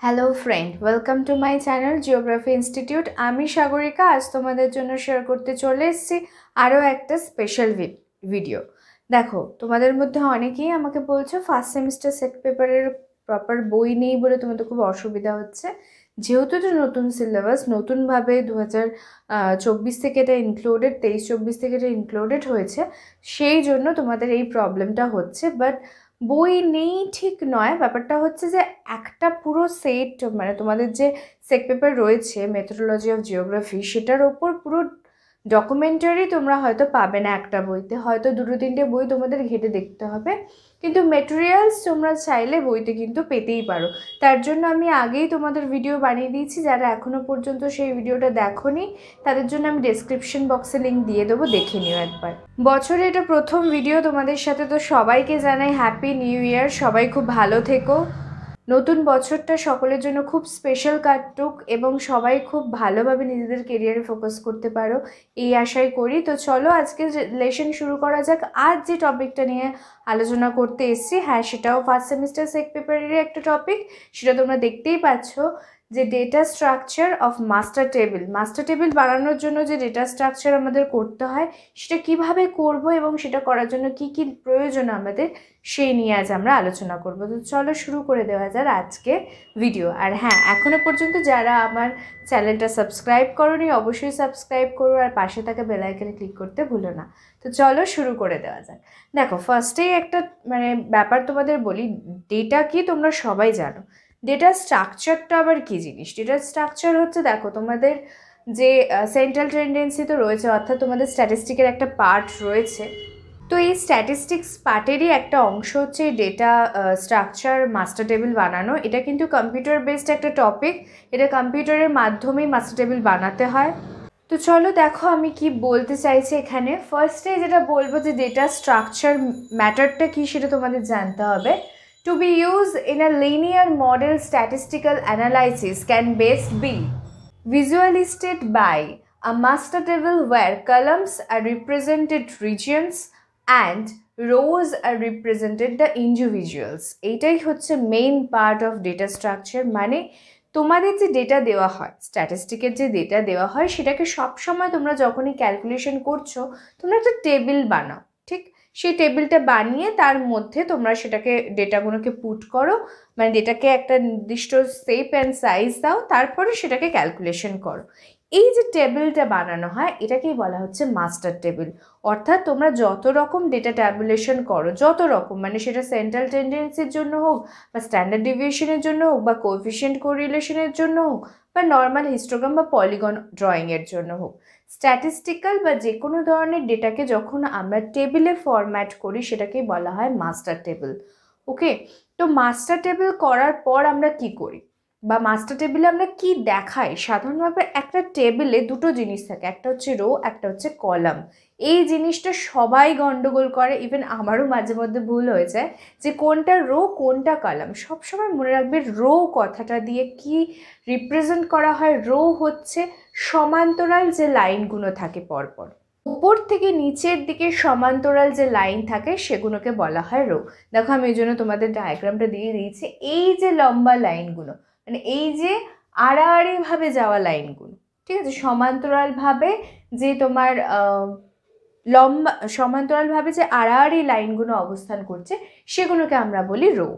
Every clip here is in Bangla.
Hello friend, welcome to my channel geography institute. আমি সাগরিকা। আজ তোমাদের জন্য শেয়ার করতে চলে এসেছি আরও একটা স্পেশাল ভিডিও। দেখো, তোমাদের মধ্যে অনেকেই আমাকে বলছো ফার্স্ট সেমিস্টার সেট পেপারের প্রপার বই নেই বলে তোমাদের খুব অসুবিধা হচ্ছে। যেহেতু এটা নতুন সিলেবাস, নতুনভাবে 2024 থেকে এটা ইনক্লুডেড, 23-24 থেকে এটা ইনক্লুডেড হয়েছে, সেই জন্য তোমাদের এই প্রবলেমটা হচ্ছে। বাট বই নেই ঠিক নয়, ব্যাপারটা হচ্ছে যে একটা পুরো সেট, মানে তোমাদের যে সেট পেপার রয়েছে মেথোডোলজি অফ জিওগ্রাফি, সেটার ওপর পুরো ডকুমেন্টারি তোমরা হয়তো পাবে না একটা বইতে, হয়তো দুটো তিনটে বই তোমাদের ঘেটে দেখতে হবে, কিন্তু মেটেরিয়ালস তোমরা চাইলে বইতে কিন্তু পেতেই পারো। তার জন্য আমি আগেই তোমাদের ভিডিও বানিয়ে দিয়েছি, যারা এখনও পর্যন্ত সেই ভিডিওটা দেখোনি তাদের জন্য আমি ডেসক্রিপশন বক্সে লিঙ্ক দিয়ে দেবো, দেখে নিও একবার। বছরে এটা প্রথম ভিডিও তোমাদের সাথে, তো সবাইকে জানাই হ্যাপি নিউ ইয়ার। সবাই খুব ভালো থেকো, নতুন বছরটা সকলের জন্য খুব স্পেশাল কাটুক এবং সবাই খুব ভালোভাবে নিজেদের কেরিয়ারে ফোকাস করতে পারো, এই আশাই করি। তো চলো আজকে লেসন শুরু করা যাক। আজ যে টপিকটা নিয়ে আলোচনা করতে এসেছি, হ্যাঁ সেটাও ফার্স্ট সেমিস্টার সেক পেপারেরই একটা টপিক, সেটা তোমরা দেখতেই পাচ্ছ যে data structure of master table. Master table বানানোর জন্য যে ডেটা স্ট্রাকচার আমাদের করতে হয়, সেটা কিভাবে করব এবং সেটা করার জন্য কি কি প্রয়োজন আমাদের, সেই নিয়ে আজ আমরা আলোচনা করব। তো চলো শুরু করে দেওয়া যাক আজকে ভিডিও। আর হ্যাঁ, এখনো পর্যন্ত যারা আমার চ্যানেলটা সাবস্ক্রাইব করোনি অবশ্যই সাবস্ক্রাইব করো, আর পাশে থাকা বেল আইকনে ক্লিক করতে ভুলো না। তো চলো শুরু করে দেওয়া যাক। দেখো, ফার্স্টেই একটা ব্যাপার তোমাদের বলি, ডেটা কি তোমরা সবাই জানো, ডেটা স্ট্রাকচারটা আবার কী জিনিস? ডেটা স্ট্রাকচার হচ্ছে, দেখো তোমাদের যে সেন্ট্রাল টেন্ডেন্সি তো রয়েছে, অর্থাৎ তোমাদের স্ট্যাটিস্টিকের একটা পার্ট রয়েছে। তো এই স্ট্যাটিস্টিক্স পার্টেরই একটা অংশ হচ্ছে এই ডেটা স্ট্রাকচার মাস্টার টেবিল বানানো। এটা কিন্তু কম্পিউটার বেসড একটা টপিক, এটা কম্পিউটারের মাধ্যমেই মাস্টার টেবিল বানাতে হয়। তো চলো দেখো আমি কি বলতে চাইছি এখানে। ফার্স্টে যেটা বলবো যে ডেটা স্ট্রাকচার ম্যাটারটা কী সেটা তোমাদের জানতে হবে। To be used in a linear model, statistical analysis can best be visualized by a master table where columns are represented regions and rows are represented the individuals. এইটাই হচ্ছে main part of data structure. মানে তোমাদের যে ডেটা দেওয়া হয়, স্ট্যাটিস্টিকের যে ডেটা দেওয়া হয়, সেটাকে সবসময় তোমরা যখনই ক্যালকুলেশন করছো, তোমরা একটা টেবিল বানাও, ঠিক? সেই টেবিলটা বানিয়ে তার মধ্যে তোমরা সেটাকে ডেটাগুলোকে পুট করো, মানে ডেটাকে একটা নির্দিষ্ট শেপ অ্যান্ড সাইজ দাও, তারপরে সেটাকে ক্যালকুলেশন করো। এই যে টেবিলটা বানানো হয়, এটাকেই বলা হচ্ছে মাস্টার টেবিল। অর্থাৎ তোমরা যত রকম ডেটা ট্যাবুলেশন করো, যত রকম, মানে সেটা সেন্ট্রাল টেন্ডেন্সির জন্য হোক, বা স্ট্যান্ডার্ড ডিভিয়েশনের জন্য হোক, বা কোএফিশিয়েন্ট কোরিলেশনের জন্য হোক, বা নর্মাল হিস্টোগ্রাম বা পলিগন ড্রয়িংয়ের জন্য হোক, স্ট্যাটিস্টিক্যাল বা যে কোনো ধরনের ডেটাকে যখন আমরা টেবিলে ফরম্যাট করি, সেটাকেই বলা হয় মাস্টার টেবিল। ওকে, তো মাস্টার টেবিল করার পর আমরা কি করি, বা মাস্টার টেবিলে আমরা কি দেখাই? সাধারণভাবে একটা টেবিলে দুটো জিনিস থাকে, একটা হচ্ছে রো, একটা হচ্ছে কলাম। এই জিনিসটা সবাই গন্ডগোল করে, ইভেন আমারও মাঝে মধ্যে ভুল হয়ে যায় যে কোনটা রো কোনটা কলাম। সবসময় মনে রাখবে রো কথাটা দিয়ে কি রিপ্রেজেন্ট করা হয়। রো হচ্ছে সমান্তরাল যে লাইনগুলো থাকে পরপর, উপর থেকে নিচের দিকে সমান্তরাল যে লাইন থাকে, সেগুলোকে বলা হয় রো। দেখো আমি এই জন্য তোমাদের ডায়াগ্রামটা দিয়ে দিয়েছি। এই যে লম্বা লাইনগুলো, মানে এই যে আড়াআড়িভাবে যাওয়া লাইনগুলো, ঠিক আছে, সমান্তরালভাবে যে তোমার সমান্তরালভাবে যে আড়াআড়ি লাইনগুলো অবস্থান করছে, সেগুলোকে আমরা বলি রো।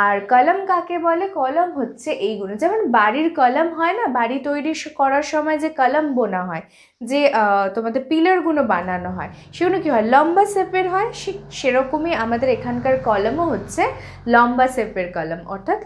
আর কলাম কাকে বলে? কলাম হচ্ছে এইগুলো, যেমন বাড়ির কলাম হয় না, বাড়ি তৈরি করার সময় যে কলাম বোনা হয়, যে তোমাদের পিলারগুলো বানানো হয়, সেগুলো কী হয়? লম্বা শেপের হয়। সেরকমই আমাদের এখানকার কলামও হচ্ছে লম্বা শেপের কলাম, অর্থাৎ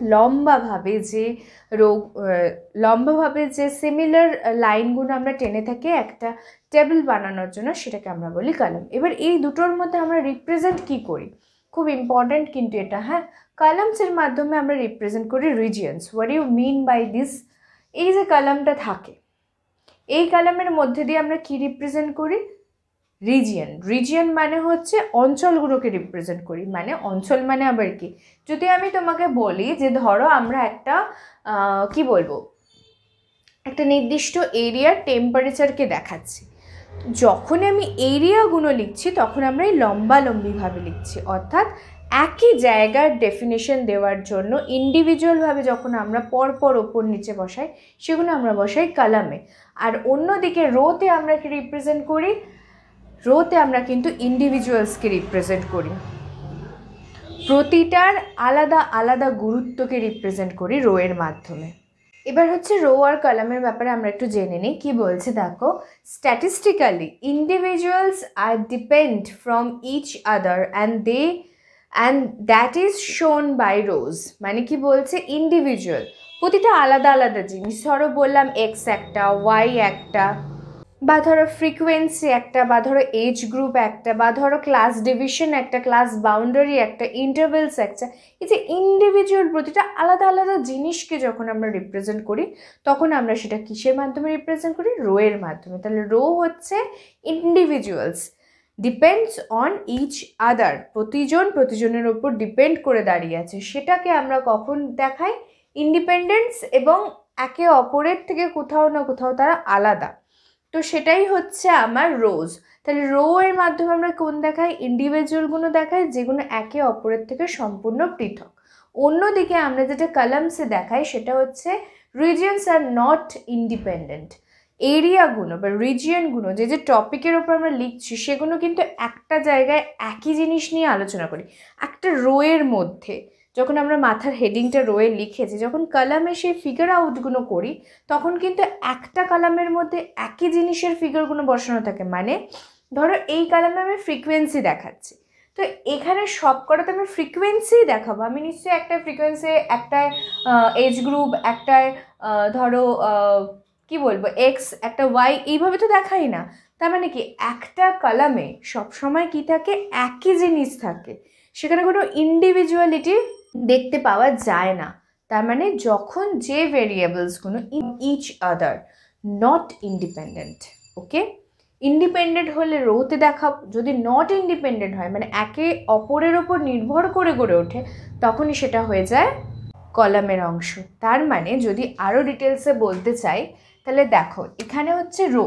লম্বাভাবে যে সিমিলার লাইনগুলো আমরা টেনে থাকি একটা টেবিল বানানোর জন্য, সেটাকে আমরা বলি কলাম। এবার এই দুটোর মধ্যে আমরা রিপ্রেজেন্ট কি করি, খুব ইম্পর্ট্যান্ট কিন্তু এটা, হ্যাঁ। কলামসের মাধ্যমে আমরা রিপ্রেজেন্ট করি regions. What you mean by this? এই যে কলামটা থাকে, এই কলামের মধ্যে দিয়ে আমরা কি রিপ্রেজেন্ট করি? রিজিয়ন। রিজিয়ন মানে হচ্ছে অঞ্চলগুলোকে রিপ্রেজেন্ট করি। মানে অঞ্চল মানে আবার কি? যদি আমি তোমাকে বলি যে ধরো আমরা একটা কি বলবো, একটা নির্দিষ্ট এরিয়ার টেম্পারেচারকে দেখাচ্ছি, যখন আমি এরিয়াগুলো লিখছি তখন আমরা এই লম্বালম্বিভাবে লিখছি, অর্থাৎ একই জায়গার ডেফিনেশন দেওয়ার জন্য ইন্ডিভিজুয়ালভাবে যখন আমরা পরপর ওপর নিচে বসাই সেগুলো আমরা বসাই কলামে। আর অন্যদিকে রোতে আমরা কি রিপ্রেজেন্ট করি? রোতে আমরা কিন্তু ইন্ডিভিজুয়ালসকে রিপ্রেজেন্ট করি, প্রতিটার আলাদা আলাদা গুরুত্বকে রিপ্রেজেন্ট করি রো এর মাধ্যমে। এবার হচ্ছে রো আর কলামের ব্যাপারে আমরা একটু জেনে নিই কি বলছে। দেখো, statistically individuals are depend from each other and that is shown by rows. মানে কি বলছে, ইন্ডিভিজুয়াল প্রতিটা আলাদা আলাদা জিনিস, ধরো বললাম এক্স একটা, ওয়াই একটা, বা ধরো ফ্রিকোয়েন্সি একটা, বা ধরো এজ গ্রুপ একটা, বা ধরো ক্লাস ডিভিশন একটা, ক্লাস বাউন্ডারি একটা, ইন্টারভেলস একটা। এই যে ইন্ডিভিজুয়াল প্রতিটা আলাদা আলাদা জিনিসকে যখন আমরা রিপ্রেজেন্ট করি তখন আমরা সেটা কিসের মাধ্যমে রিপ্রেজেন্ট করি? রো এর মাধ্যমে। তাহলে রো হচ্ছে individuals depends on each other, প্রতিজনের ওপর ডিপেন্ড করে দাঁড়িয়ে আছে, সেটাকে আমরা কখন দেখাই? ইন্ডিপেন্ডেন্স, এবং একে অপরের থেকে কোথাও না কোথাও তারা আলাদা। তো সেটাই হচ্ছে আমার রোজ। তাহলে রো এর মাধ্যমে আমরা কোন দেখাই? ইন্ডিভিজুয়ালগুলো দেখাই যেগুলো একে অপরের থেকে সম্পূর্ণ পৃথক। অন্যদিকে আমরা যেটা কলামসে দেখাই সেটা হচ্ছে রিজিয়নস আর নট ইন্ডিপেন্ডেন্ট। এরিয়াগুলো বা রিজিয়নগুলো যে যে টপিকের ওপর আমরা লিখছি সেগুলো কিন্তু একটা জায়গায় একই জিনিস নিয়ে আলোচনা করি একটা রো এর মধ্যে। যখন আমরা মাথার হেডিংটা রোয়ে লিখেছি, যখন কলামে সেই ফিগার আউটগুলো করি তখন কিন্তু একটা কলামের মধ্যে একই জিনিসের ফিগারগুলো বসানো থাকে। মানে ধরো এই কলামে আমি ফ্রিকোয়েন্সি দেখাচ্ছি, তো এখানে সব কটাতে আমি ফ্রিকোয়েন্সিই দেখাবো। আমি নিশ্চয়ই একটা ফ্রিকোয়েন্সি, একটায় এজ গ্রুপ, একটায় ধরো কি বলবো এক্স, একটা ওয়াই, এইভাবে তো দেখাই না। তার মানে কি একটা কলামে সবসময় কি থাকে? একই জিনিস থাকে, সেখানে কোনো ইন্ডিভিজুয়ালিটি দেখতে পাওয়া যায় না। তার মানে যখন যে ভেরিয়েবলসগুলো each other not independent, okay, independent হলে রোতে দেখাবো, যদি নট ইন্ডিপেন্ডেন্ট হয় মানে একে অপরের ওপর নির্ভর করে গড়ে ওঠে তখনই সেটা হয়ে যায় কলামের অংশ। তার মানে যদি আরও ডিটেলসে বলতে চাই তাহলে দেখো, এখানে হচ্ছে রো,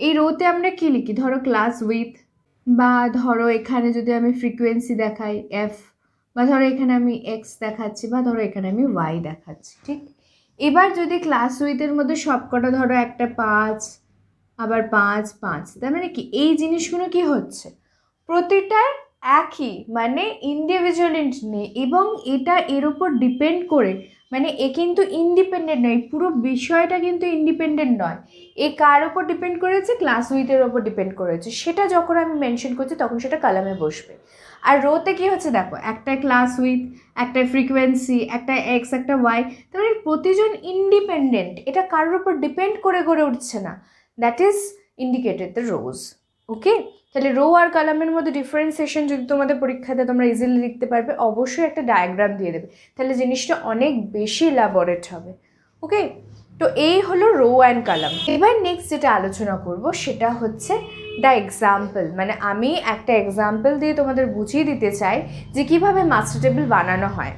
এই রোতে আমরা কী লিখি? ধরো ক্লাস উইথ, বা ধরো এখানে যদি আমি ফ্রিকোয়েন্সি দেখাই এফ, বা ধরো এখানে আমি এক্স দেখাচ্ছি, বা ধরো এখানে আমি ওয়াই দেখাচ্ছি, ঠিক। এবার যদি ক্লাস উইথের মধ্যে সবকটা ধরো একটা 5, আবার 5 5, তার মানে কি এই জিনিসগুলো কি হচ্ছে? প্রতিটা একই, মানে ইন্ডিভিজুয়ালিটি নেই, এবং এটা এর উপর ডিপেন্ড করে, মানে এ কিন্তু ইন্ডিপেন্ডেন্ট নয়, পুরো বিষয়টা কিন্তু ইন্ডিপেন্ডেন্ট নয়। এ কার ওপর ডিপেন্ড করেছে? ক্লাস উইথের ওপর ডিপেন্ড করেছে। সেটা যখন আমি মেনশন করছি তখন সেটা কলামে বসবে। আর রোতে কি হচ্ছে? দেখো, একটা ক্লাস উইথ, একটা ফ্রিকোয়েন্সি, একটা এক্স, একটা ওয়াই, তার মানে প্রতিজন ইন্ডিপেন্ডেন্ট, এটা কারোর উপর ডিপেন্ড করে গড়ে উঠছে না। That is indicated the rows, okay. তাহলে রো আর কলামের মধ্যে ডিফারেন্সিয়েশন যদি তোমাদের পরীক্ষাতে তোমরা ইজিলি লিখতে পারবে, অবশ্যই একটা ডায়াগ্রাম দিয়ে দেবে, তাহলে জিনিসটা অনেক বেশি ইলাবোরেট হবে, ওকে। তো এই হলো রো অ্যান্ড কলাম। এবার নেক্সট যেটা আলোচনা করব সেটা হচ্ছে দ্য এক্সাম্পল। মানে আমি একটা এক্সাম্পল দিয়ে তোমাদের বুঝিয়ে দিতে চাই যে কীভাবে মাস্টার টেবিল বানানো হয়।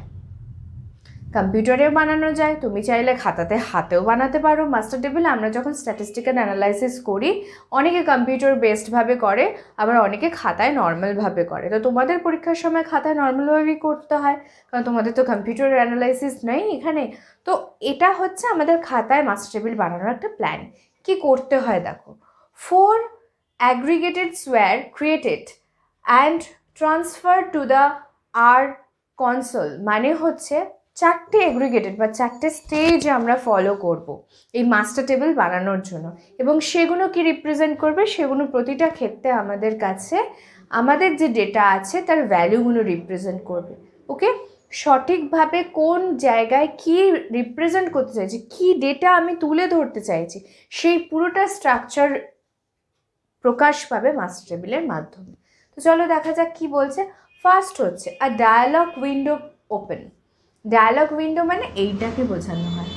কম্পিউটারেও বানানো যায়, তুমি চাইলে খাতাতে হাতেও বানাতে পারো মাস্টার টেবিল। আমরা যখন স্ট্যাটিস্টিক্যাল অ্যানালাইসিস করি অনেকে কম্পিউটার বেসডভাবে করে, আবার অনেকে খাতায় নর্মালভাবে করে। তো তোমাদের পরীক্ষার সময় খাতায় নর্মালভাবেই করতে হয়, কারণ তোমাদের তো কম্পিউটার অ্যানালাইসিস নেই এখানে। তো এটা হচ্ছে আমাদের খাতায় মাস্টার টেবিল বানানোর একটা প্ল্যান। কি করতে হয় দেখো, 4 aggregates were created and transferred to the R console। মানে হচ্ছে 4টে এগ্রিগেটেড বা 4টে স্টেজ আমরা ফলো করব এই মাস্টার টেবিল বানানোর জন্য, এবং সেগুলো কি রিপ্রেজেন্ট করবে? সেগুলো প্রতিটা ক্ষেত্রে আমাদের কাছে আমাদের যে ডেটা আছে তার ভ্যালুগুলো রিপ্রেজেন্ট করবে, ওকে। সঠিকভাবে কোন জায়গায় কি রিপ্রেজেন্ট করতে চাইছি, কি ডেটা আমি তুলে ধরতে চাইছি, সেই পুরোটা স্ট্রাকচার প্রকাশ পাবে মাস্টার টেবিলের মাধ্যমে। তো চলো দেখা যাক কি বলছে। ফার্স্ট হচ্ছে a dialogue window open. Dialogue window মানে এইটাকে বোঝানো হয়,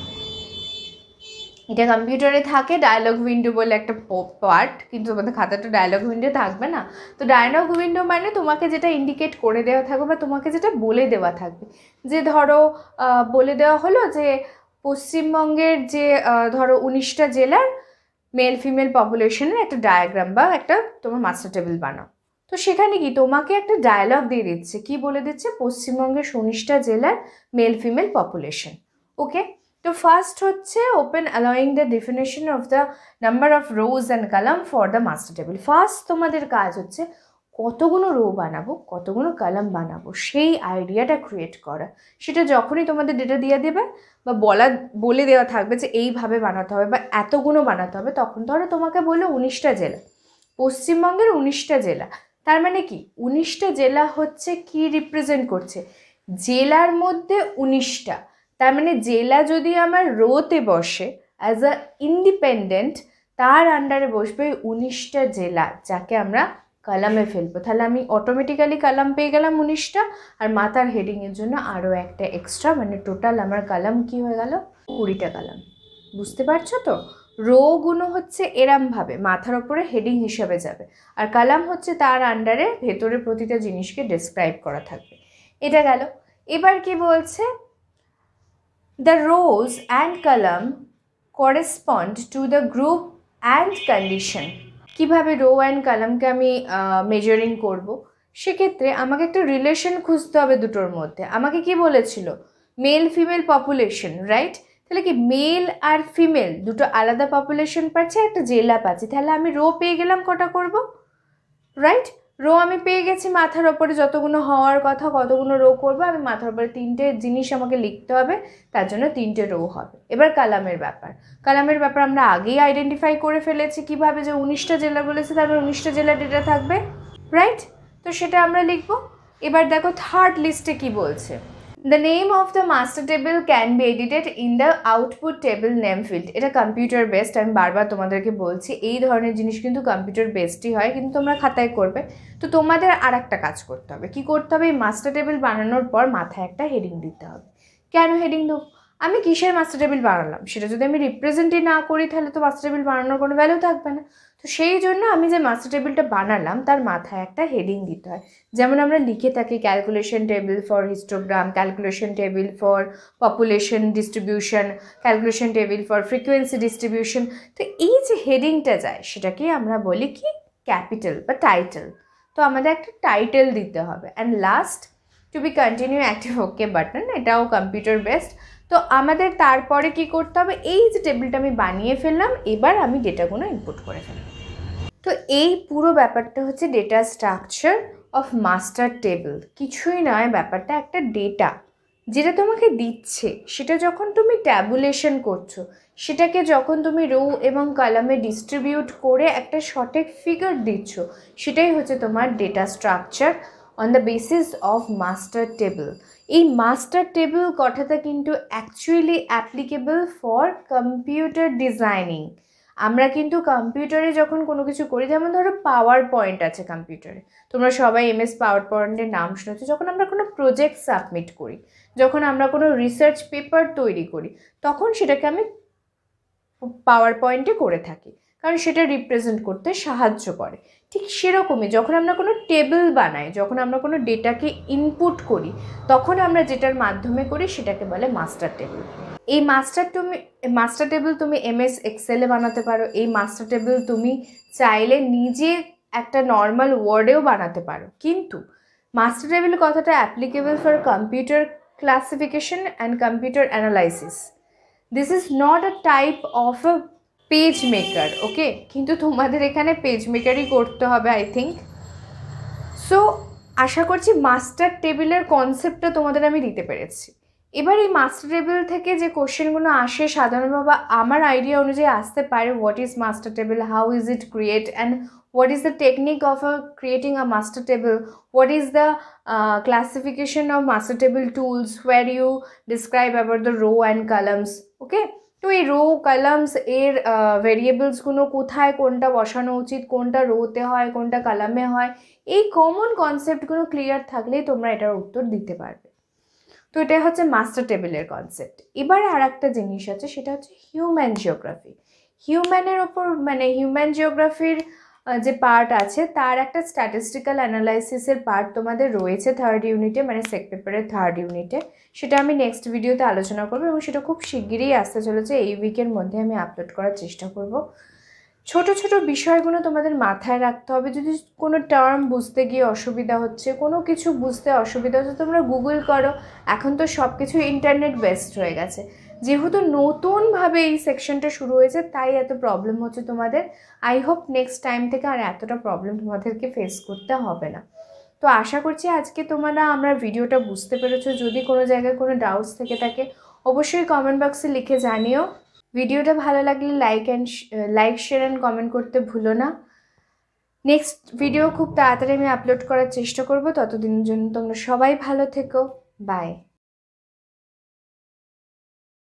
এটা কম্পিউটারে থাকে ডায়ালগ উইন্ডো বলে একটা পার্ট, কিন্তু তোমাদের খাতাটা ডায়ালগ উইন্ডো থাকবে না। তো ডায়ালগ উইন্ডো মানে তোমাকে যেটা ইন্ডিকেট করে দেওয়া থাকবে বা তোমাকে যেটা বলে দেওয়া থাকবে, যে ধরো বলে দেওয়া হলো যে পশ্চিমবঙ্গের যে ধরো 19টা জেলার মেল ফিমেল পপুলেশনের একটা ডায়াগ্রাম বা একটা তোমার মাস্টার টেবিল বানাও। তো সেখানে কি তোমাকে একটা ডায়লগ দিয়ে দিচ্ছে, কি বলে দিচ্ছে, পশ্চিমবঙ্গের 19টা জেলার মেল ফিমেল পপুলেশন। ওকে, তো ফার্স্ট হচ্ছে open allowing the definition of the number of rose and column for the master table. First তোমাদের কাজ হচ্ছে কতগুলো রো বানাবো, কতগুলো কলাম বানাবো, সেই আইডিয়াটা ক্রিয়েট করা। সেটা যখনই তোমাদের ডেটা দিয়ে দেবে বা বলে দেওয়া থাকবে যে এইভাবে বানাতে হবে বা এতগুলো বানাতে হবে, তখন ধরো তোমাকে বললো 19টা জেলা, পশ্চিমবঙ্গের 19টা জেলা। তার মানে কি 19টা জেলা হচ্ছে কি রিপ্রেজেন্ট করছে, জেলার মধ্যে 19টা। তার মানে জেলা যদি আমার রোতে বসে অ্যাজ আ ইন্ডিপেন্ডেন্ট, তার আন্ডারে বসবে 19টা জেলা, যাকে আমরা কলামে ফেলবো। তাহলে আমি অটোমেটিক্যালি কলাম পেয়ে গেলাম 19টা, আর মাথার হেডিংয়ের জন্য আরও একটা এক্সট্রা, মানে টোটাল আমার কলাম কি হয়ে গেল, 20টা কলাম। বুঝতে পারছো তো? রোগুলো হচ্ছে এরমভাবে মাথার ওপরে হেডিং হিসাবে যাবে, আর কলাম হচ্ছে তার আন্ডারে ভেতরে প্রতিটা জিনিসকে ডেসক্রাইব করা থাকবে। এটা গেল। এবার কি বলছে, the rose and column correspond to the group and condition. কীভাবে রো অ্যান্ড কলামকে আমি মেজারিং করব, সেক্ষেত্রে আমাকে একটা রিলেশন খুঁজতে হবে দুটোর মধ্যে। আমাকে কি বলেছিল, মেল ফিমেল পপুলেশন, রাইট? তাহলে কি মেল আর ফিমেল দুটো আলাদা পপুলেশন পাচ্ছে, একটা জেলা পাচ্ছি, তাহলে আমি রো পেয়ে গেলাম কটা করব, রাইট? রো আমি পেয়ে গেছি, মাথার ওপরে যতগুলো হওয়ার কথা কতগুলো রো করবো, আমি মাথার ওপরে 3টে জিনিস আমাকে লিখতে হবে, তার জন্য 3টে রো হবে। এবার কলামের ব্যাপার আমরা আগেই আইডেন্টিফাই করে ফেলেছি কিভাবে, যে 19টা জেলা বলেছে, তারপর 19টা জেলা ডেটা থাকবে, রাইট? তো সেটা আমরা লিখবো। এবার দেখো থার্ড লিস্টে কি বলছে, the name of the master table can be edited in the output table name field. এটা কম্পিউটার বেসড, আমি বারবার তোমাদেরকে বলছি এই ধরনের জিনিস কিন্তু কম্পিউটার বেসডই হয়, কিন্তু তোমরা খাতায় করবে। তো তোমাদের আর একটা কাজ করতে হবে, কি করতে হবে, এই মাস্টার টেবিল বানানোর পর মাথায় একটা হেডিং দিতে হবে। কেন হেডিং দেবো, আমি কিসের মাস্টার টেবিল বানালাম সেটা যদি আমি রিপ্রেজেন্টই না করি, তাহলে তো মাস্টার টেবিল বানানোর কোনো ভ্যালু থাকবে না। তো সেই জন্য আমি যে মাস্টার টেবিলটা বানালাম তার মাথায় একটা হেডিং দিতে হয়। যেমন আমরা লিখে থাকি calculation table for histogram, calculation table for population distribution, calculation table for frequency distribution. তো এই যে হেডিংটা যায় সেটাকেই আমরা বলি কি, ক্যাপিটাল বা টাইটেল। তো আমাদের একটা টাইটেল দিতে হবে। And last, to be continue active okay button, এটাও কম্পিউটার বেসড। তো আমাদের তারপরে কি করতে হবে, এই যে টেবিলটা আমি বানিয়ে ফেললাম, এবার আমি ডেটাগুলো ইনপুট করে ফেললাম। তো এই পুরো ব্যাপারটা হচ্ছে data structure of master table. কিছুই নয়, ব্যাপারটা একটা ডেটা যেটা তোমাকে দিচ্ছে, সেটা যখন তুমি ট্যাবুলেশন করছো, সেটাকে যখন তুমি রো এবং কলামে ডিস্ট্রিবিউট করে একটা সঠিক ফিগার দিচ্ছ, সেটাই হচ্ছে তোমার data structure on the basis of master table. এই মাস্টার টেবিল কথাটা কিন্তু actually applicable for computer designing. আমরা কিন্তু কম্পিউটারে যখন কোনো কিছু করি, যেমন ধরো পাওয়ার পয়েন্ট আছে কম্পিউটারে, তোমরা সবাই MS পাওয়ার পয়েন্টের নাম শুনেছো। যখন আমরা কোনো প্রজেক্ট সাবমিট করি, যখন আমরা কোনো রিসার্চ পেপার তৈরি করি, তখন সেটাকে আমি পাওয়ার পয়েন্টে করে থাকি, কারণ সেটা রিপ্রেজেন্ট করতে সাহায্য করে। ঠিক সেরকমই যখন আমরা কোনো টেবিল বানাই, যখন আমরা কোনো ডেটাকে ইনপুট করি, তখন আমরা যেটার মাধ্যমে করি সেটাকে বলে মাস্টার টেবিল। এই মাস্টার টেবিল তুমি MS এক্সেলে বানাতে পারো। এই মাস্টার টেবিল তুমি চাইলে নিজে একটা নর্মাল ওয়ার্ডেও বানাতে পারো, কিন্তু মাস্টার টেবিল কথাটা applicable for computer classification and computer analysis. This is not a type of a page maker, okay? কিন্তু তোমাদের এখানে পেজ মেকারই করতে হবে আই থিঙ্ক। সো আশা করছি মাস্টার টেবিলের কনসেপ্টটা তোমাদের আমি দিতে পেরেছি। এবার এই মাস্টার টেবিল থেকে যে কোশ্চেনগুলো আসে সাধারণভাবে আমার আইডিয়া অনুযায়ী আসতে পারে, what is master table, how is it create, and what is the technique of creating a master table, what is the classification of master table tools, where you describe about the row and columns, okay? তো এই রো কলামস এর ভেরিয়েবলসগুলো কোথায় কোনটা বসানো উচিত, কোনটা রোতে হয় কোনটা কলামে হয়, এই কমন কনসেপ্টগুলো ক্লিয়ার থাকলেই তোমরা এটার উত্তর দিতে পারবে। তো এটা হচ্ছে মাস্টার টেবিলের কনসেপ্ট। এবার আর একটা জিনিস আছে, সেটা হচ্ছে হিউম্যান জিওগ্রাফি। হিউম্যানের ওপর মানে হিউম্যান জিওগ্রাফির যে পার্ট আছে তার একটা স্ট্যাটিস্টিক্যাল অ্যানালাইসিসের পার্ট তোমাদের রয়েছে 3rd ইউনিটে, মানে সেক পেপারের 3rd ইউনিটে। সেটা আমি নেক্সট ভিডিওতে আলোচনা করবো এবং সেটা খুব শিগগিরই আসতে চলেছে, এই উইকের মধ্যে আমি আপলোড করার চেষ্টা করব। ছোট ছোট বিষয়গুলো তোমাদের মাথায় রাখতে হবে। যদি কোনো টার্ম বুঝতে গিয়ে অসুবিধা হচ্ছে, কোনো কিছু বুঝতে অসুবিধা হচ্ছে, তোমরা গুগল করো। এখন তো সব কিছু ইন্টারনেট বেসড হয়ে গেছে। যেহেতু নতুনভাবে এই সেকশনটা শুরু হয়েছে তাই এত প্রবলেম হচ্ছে তোমাদের। আই হোপ নেক্সট টাইম থেকে আর এতটা প্রবলেম তোমাদেরকে ফেস করতে হবে না। তো আশা করছি আজকে তোমরা আমরা ভিডিওটা বুঝতে পেরেছো। যদি কোনো জায়গায় কোনো ডাউটস থেকে থাকে অবশ্যই কমেন্ট বক্সে লিখে জানিও। ভিডিওটা ভালো লাগলে লাইক শেয়ার অ্যান্ড কমেন্ট করতে ভুলো না। নেক্সট ভিডিও খুব তাড়াতাড়ি আমি আপলোড করার চেষ্টা করব। ততদিনের জন্য তোমরা সবাই ভালো থেকো। বাই।